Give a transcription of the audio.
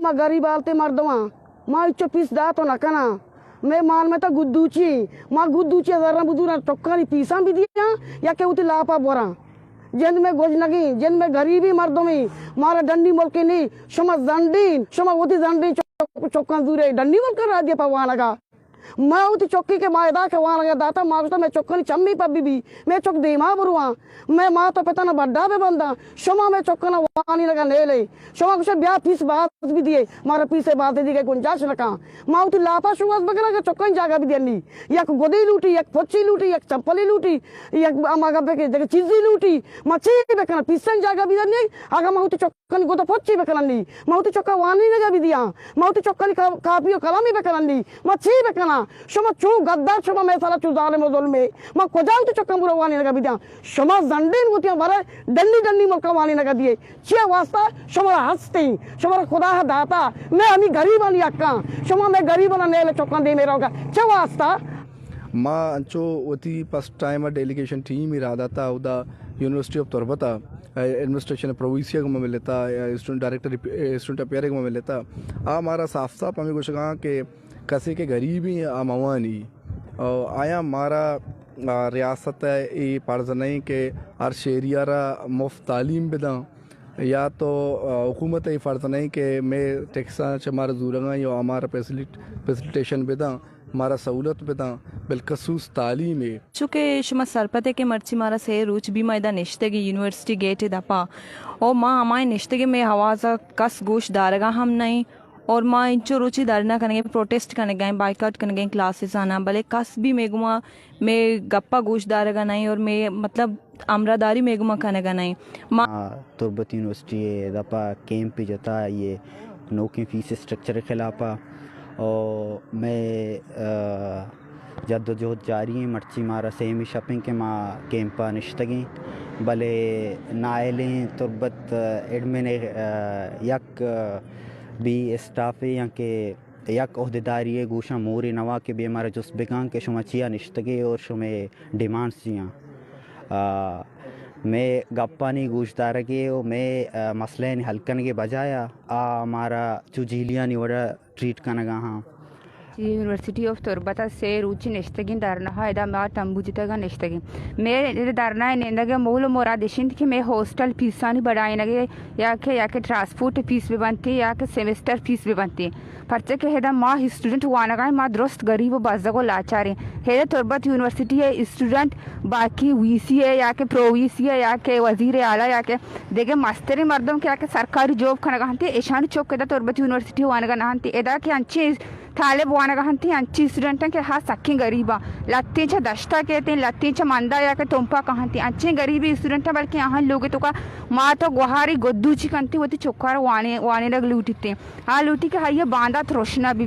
मैं गरीब आलते मर्दवा माँ इच्चो पीस दा तो न कना मैं मान में तो गुद्दूची माँ गुद्दूची जरा बुदूरा टोक्का नहीं पीसा भी दिया या के उती लापा बोरा जिन में गोज नगी जिन में गरीबी मर्दों में मारा डंडी मोल के नहीं शमा जंडीन शमा उती जंडीन चौका दूरे डंडी मोल कर रहा दिया पवाना का मैं उती चौकी के मायदा के वहां लगा दाता मागता मैं चौका नहीं चम्मी पब्बी भी मैं चौक दे माँ बरुआ मैं माँ तो पता ना बड्डा पे बंदा शमा मैं चौका ना वहां नहीं लगा ले ले शमा कुछ ब्याह फीस बात भी दिए मारा पीसे बात दी गई गुंजाइश रखा माँ उती लापा शुरुआत बगला के चौका नहीं जागा भी दिया एक गोदी लूटी एक पोची लूटी एक चप्पली लूटी एक अमागा पे जगह चीजी लूटी मच्छी बेकना पीसन जागा भी दिया आगा मैं उती चौका नहीं गोदा पोची बेकना नहीं मैं उती चौका वहां नहीं लगा भी दिया मैं उती चौका नहीं कापियो कलामी बेकना नहीं मच्छी बेकना शमा चू गद्दार शमा मैं साला चुजाले मोदल में मैं कोजाल तो चक्का बुरा वानी लगा बिदा शमा जंडीन होतियां बारे डंडी डंडी मलका वानी लगा दिए छे वास्ता शमा हंसते शमा खुदा है दाता मैं अमी गरीब वाली अक्का शमा मैं गरीब वाला नेले चक्का दे मेरा होगा छे वास्ता माँ अंचो वती फर्स्ट टाइम डेलीगेशन टीम इरादा था उदा यूनिवर्सिटी ऑफ तुर्बता एडमिनिस्ट्रेशन प्रोविंसिया को में लेता स्टूडेंट डायरेक्टर स्टूडेंट अफेयर को में लेता हमारा साफ साफ हमें कुछ कहा कि कसे के गरीबी मवानी आया मारा रियासत है ये पर्ज नहीं कि हर शेरियारा मुफ्त तालीम बिदा या तो हुकूमत ये फ़र्ज नहीं कि मैं टैक्सा हमारा दूरंगा या हमारा फैसिलिटेशन बिदा हमारा सहूलत बिदा बिलखसूस तालीम है चूँकि शुमा सरपते के मर्ची मारा से रूच भी मैदा निश्ते की यूनिवर्सिटी गेट दपा और माँ हमारे निश्ते के में हवाजा कस गोश दारगा हम नहीं और माँ इंचो रुचि धरना करने प्रोटेस्ट करने गए बाइकआउट करने गए क्लासेस आना भले कस भी मेगुमा मैं गप्पा गोश दारगा नहीं और मैं मतलब आमरादारी मेगुमा करने का नहीं माँ तुर्बत यूनिवर्सिटी दपा कैंप पे जाता ये नौकी फीस स्ट्रक्चर के खिलाफा और मैं जद्दोजहद जारी है मर्ची मारा सेमी शपिंग के माँ कैंपा निश्तगी भले नायलें तुर्बत एडमिन यक भी स्टाफ या के यक अहदेदारी गोशा मोरी नवा के भी हमारा जुस बेगान के शुमा चिया निश्तगे और शुमे डिमांड्स चिया मैं गप्पा नहीं गोशदार के और मैं मसले हल करने के बजाया हमारा चुजीलिया नहीं वड़ा ट्रीट करना हाँ यूनिवर्सिटी ऑफ तुर्बता से रुचि निश्तगिन दारना इदा मा तंबुजितगा निश्तगिन मैं दारना नेंदगे मूल मोरादिशिन कि मैं हॉस्टल फीसानी बढ़ाएनगे या के ट्रांसपोर्ट फीस भी बनती या के सेमेस्टर फीस भी बनती पर्चे के हेदा माँ स्टूडेंट हुआनगा माँ दुरुस्त गरीब बजगो लाचारे हेदा तुर्बत यूनिवर्सिटी है स्टूडेंट बाकी वीसी है या के प्रोवीसी है या के वजीर आला या के देखे मस्तरी मर्दों के या के सरकारी जॉब खनगा हंती ईशान चौक के तुर्बत यूनिवर्सिटी हुआनगा नहंती एदा के अंची थाले बुआना हंती अंची स्टूडेंट के हाँ सखी गरीबा लत्तीचा दश्ता कहते लत्तीचा मंदा या के तुमपा कहती अच्छे गरीबी स्टूडेंट बल्कि यहाँ लोग तो का माँ तो गुहारी गोद्दूची कंती होती चौकार वाने वाने लग लूटते हाँ लूटी के हाँ ये बांधा रोशना भी